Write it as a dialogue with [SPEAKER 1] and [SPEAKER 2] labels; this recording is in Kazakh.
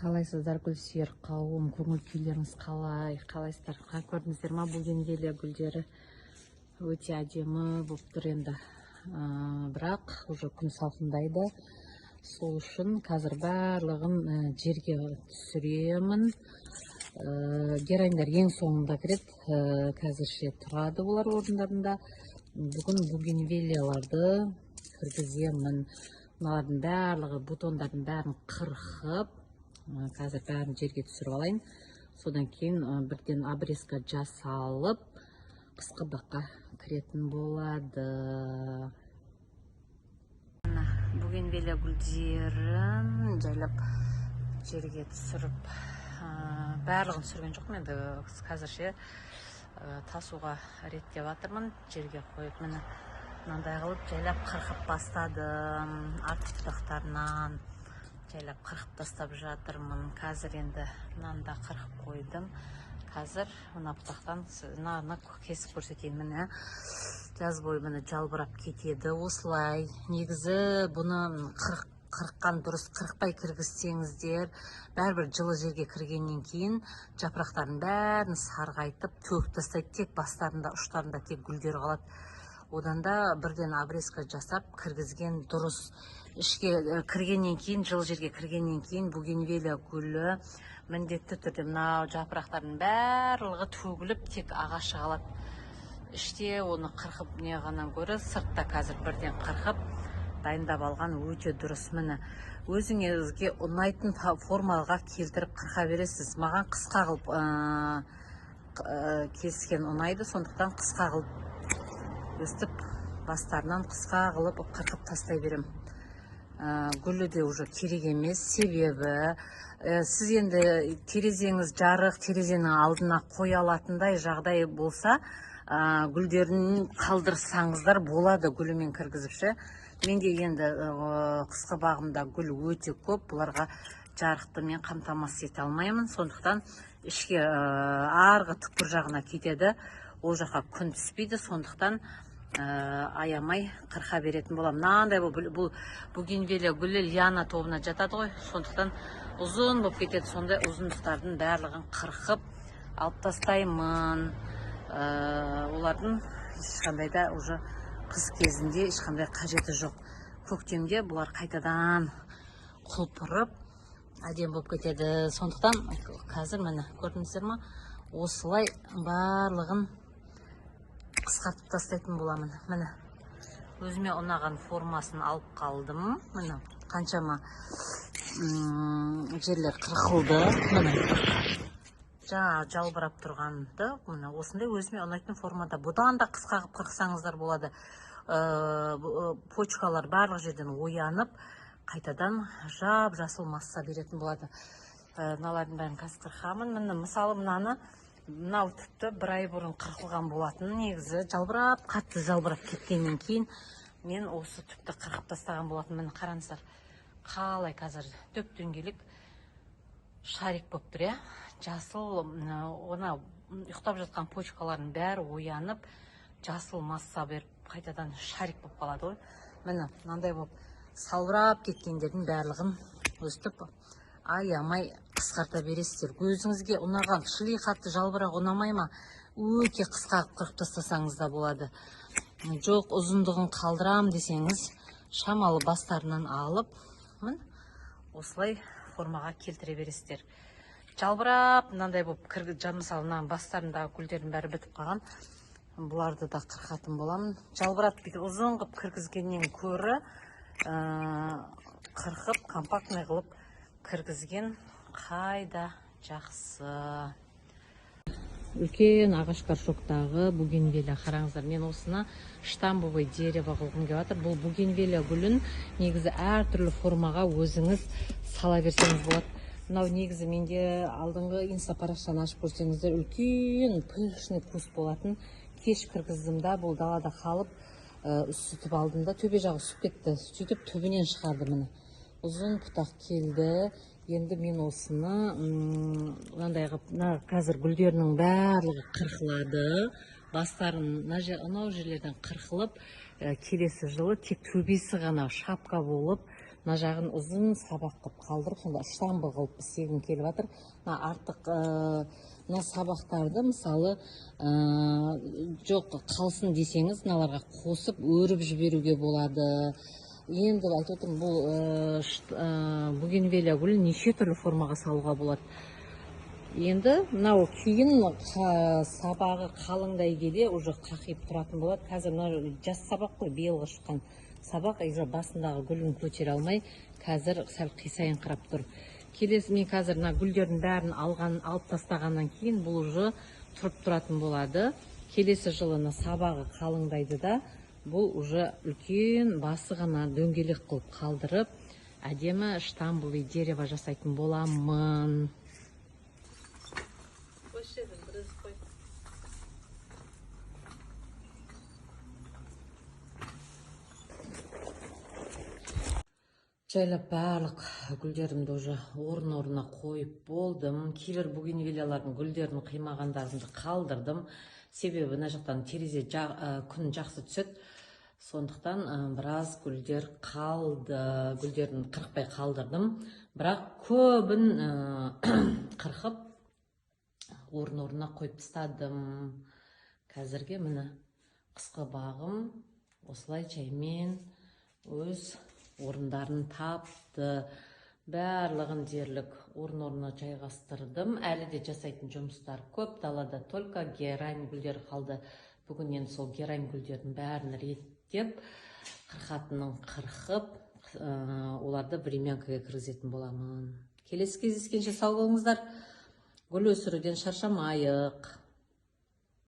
[SPEAKER 1] Қалайсыздар гүлсүйер қауым, көңіл күйлеріңіз қалайсыздар? Көрдіңіздер ма, бугенвилия гүлдері өте әдемі болып тұр енді. Бірақ уже күн салқындайды. Сол үшін қазір барлығын жерге түсіремін. Гераньдар ең соңында кіреді. Қазірше тұрады олар орындарында. Бүгін бугенвилияларды кіргіземін. Мыналардың барлығы, бутондардың бәрін қырқып, қазір бәрін жерге түсіріп алайын. Содан кейін бірден обрезка жасалып, қысқы баққа кіретін болады. Бугенвилия гүлдерін жайлап жерге түсіріп, барлығын түсірген жоқпын енді. Қазірше тасуға реттеп жатырмын, жерге қойып, міне мынандай қылып жайлап қырқып бастадым. Арт бұтақтарынан жайлап қырқып тастап жатырмын. Қазір енді мынанда қырқып қойдым. Қазір мына бұтақтан мынаны кесіп көрсетейін. Міне жаз бойы міне жалбырап кетеді осылай. Негізі бұны қырыққан дұрыс, қырықпай кіргізсеңіздер, бәрібір жылы жерге кіргеннен кейін жапырақтарын бәрін сарғайтып төгіп тастайды. Тек бастарында, ұштарында тек гүлдер қалады. Одан да бірден обрезка жасап кіргізген дұрыс. Ішке кіргеннен кейін, жылы жерге кіргеннен кейін бугенвилия гүлі міндетті түрде мынау жапырақтардың барлығы төгіліп, тек ағашы қалады. Іште оны қырқып неғаннан гөрі сыртта қазір бірден қырқып дайындап алған өте дұрыс. Міне өзіңізге ұнайтын формаға келтіріп қырқа бересіз. Маған қысқа қылып кескен ұнайды, сондықтан қысқа қылып өстіп бастарынан қысқа қылып қырқып тастай берем. Гүлі де уже керек емес, себебі сіз енді терезеңіз жарық, терезенің алдына қоя алатындай жағдай болса, гүлдерін қалдырсаңыздар болады гүлімен кіргізіпші. Менде енді қысқы бағымда гүл өте көп, бұларға жарықты мен қамтамасыз ете алмаймын. Сондықтан ішке арғы түкпір жағына кетеді. Ол жаққа күн түспейді, сондықтан аямай қырқа беретін болам. Мынандай бұл бугенвилия гүлі лиана тобына жатады ғой, сондықтан ұзын болып кетеді. Сондай ұзындықтардың барлығын қырқып алып тастаймын. Олардың ешқандай да уже қыс кезінде ешқандай қажеті жоқ. Көктемде бұлар қайтадан құлпырып әдемі болып кетеді. Сондықтан қазір міне көрдіңіздер ма, осылай барлығын қысқартып тастайтын боламын. Міне өзіме ұнаған формасын алып қалдым. Міне қаншама жерлер қырқылды. Міне жаңа жалбырап тұрғанды, міне осындай өзіме ұнайтын формада. Бұдан да қысқа қырқсаңыздар болады. Почкалар барлық жерден оянып, қайтадан жап-жасыл масса беретін болады. Мыналардың бәрін қазір қырқамын. Міне мысалы мынау тіпті бір ай бұрын қырқылған болатын. Негізі жалбырап, қатты жалбырап кеткеннен кейін мен осы тіпті қырқып тастаған болатын. Міне қараңыздар, қалай қазір дөп-дөңгелек шарик болып тұр, иә? Жасыл, оны ұйықтап жатқан почкалардың бәрі оянып, жасыл масса беріп, қайтадан шарик болып қалады ғой. Міне мынандай болып салбырап кеткендердің барлығын өстіп аямай қысқарта бересіздер. Өзіңізге ұнаған шыли қатты жалбырақ ұнамай ма, өте қысқа қырып тастасаңыз да болады. Жоқ, ұзындығын қалдырам десеңіз, шамалы бастарынан алып, осылай формаға келтіре бересіздер. Жалбырап, мынандай болып мысалы бастарындағы гүлдердің бәрі бітіп қалған. Бұларды да қырқатын боламын. Жалбырап ұзын қылып кіргізгеннен көрі қырқып, компактный қылып кіргізген қайда жақсы. Үлкен ағаш горшоктағы бугенвилия, қараңыздар, мен осыны штамбовый дерево қылғым келіп жатыр. Бұл бугенвилия гүлін негізі әртүрлі формаға өзіңіз сала берсеңіз болады. Мынау негізі менде алдыңғы инста парақшаны ашып көрсеңіздер, үлкен пышный куст болатын. Кеш кіргіздім да, бұл далада қалып, үсітіп алдым да, төбе жағы үсіп кетті. Сөйтіп төбенен шығарды міне. Ұзын бұтақ келді. Енді мен осыны мынандай қылып, қазір гүлдерінің барлығы қырқылады. Бастарын анау жерлерден қырқылып, келесі жылы тек төбесі ғана шапка болып мына жағын ұзын сабақ қылып қалдырып, сонда штамбы қылып істегім келіп жатыр. Артық мына сабақтарды мысалы жоқ қалсын десеңіз, мыналарға қосып өріп жіберуге болады. Енді айтып отырмын, бұл бугенвилия гүлін неше түрлі формаға салуға болады. Енді мынау кейін сабағы қалыңдай келе уже қақиып тұратын болады. Қазір мына жас сабақ қой, биылғы шыққан сабақ, басындағы гүлін көтере алмай, қазір сәл қисайыңқырап тұр. Келесі мен қазір мына гүлдердің бәрін алып тастағаннан кейін бұл уже тұрып тұратын болады. Келесі жылы сабағы қалыңдайды да, бұл уже үлкен басы ғана дөңгелек қылып қалдырып, әдемі штамбовый дерево жасайтын боламын. Жайлап барлық гүлдерімді уже орын-орнына қойып болдым. Кейбір бугенвилиялардың гүлдерін қимағандарымды қалдырдым. Себебі мына жақтан терезе күн жақсы түседі. Сондықтан біраз гүлдер қалды. Гүлдерін қырықпай қалдырдым. Бірақ көбін қырқып орын-орнына қойып тастадым. Қазірге міне қысқы бағым осылай жаймен өз орындарын тапты. Барлығын дерлік орын-орнына жайғастырдым. Әлі де жасайтын жұмыстар көп. Далада только герань гүлдері қалды. Бүгін енді сол герань гүлдердің бәрін реттеп, қырқатынын қырқып, оларды времянкаға кіргізетін боламын. Келесі кездескенше сау болыңыздар. Гүл өсіруден шаршамайық.